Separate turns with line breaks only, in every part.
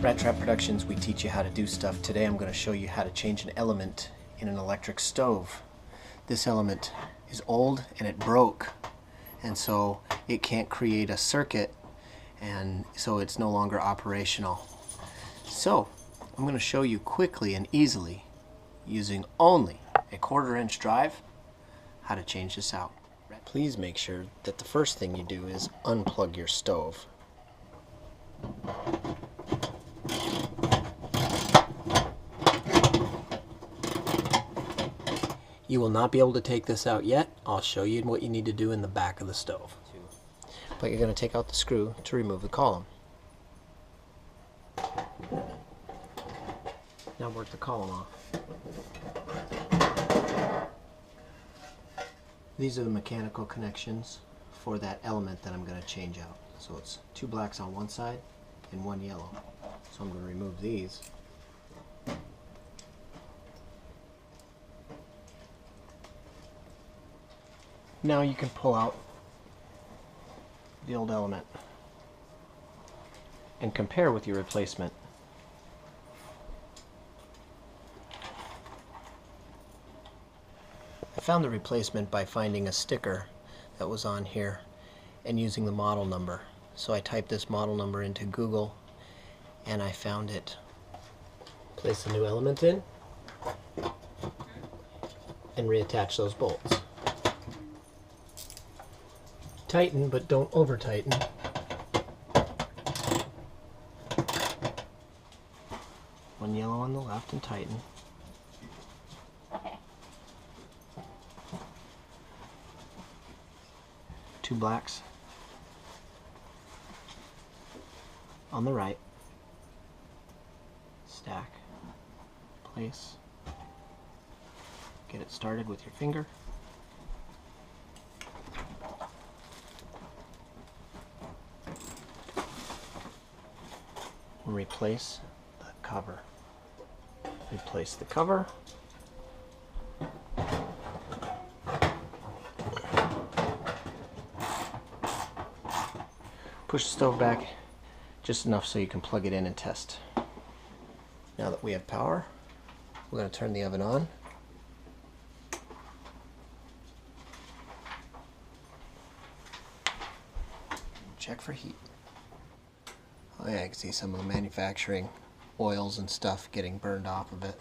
Rattrap Productions, we teach you how to do stuff. Today I'm going to show you how to change an element in an electric stove. This element is old and it broke, and so it can't create a circuit, and so it's no longer operational. So I'm going to show you quickly and easily, using only a 1/4 inch drive, how to change this out. Please make sure that the first thing you do is unplug your stove. You will not be able to take this out yet. I'll show you what you need to do in the back of the stove. But you're going to take out the screw to remove the column. Now work the column off. These are the mechanical connections for that element that I'm going to change out. So it's 2 blacks on one side and 1 yellow. So I'm going to remove these. Now you can pull out the old element and compare with your replacement. I found the replacement by finding a sticker that was on here and using the model number. So I typed this model number into Google and I found it. Place the new element in and reattach those bolts. Tighten, but don't over tighten. One yellow on the left and tighten. Two blacks on the right. Stack. Place. Get it started with your finger. And replace the cover. Replace the cover. Push the stove back just enough so you can plug it in and test. Now that we have power, we're going to turn the oven on. Check for heat. Oh yeah, I can see some of the manufacturing oils and stuff getting burned off of it.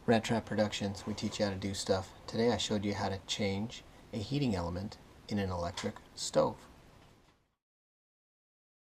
Rattrap Productions, we teach you how to do stuff. Today I showed you how to change a heating element in an electric stove.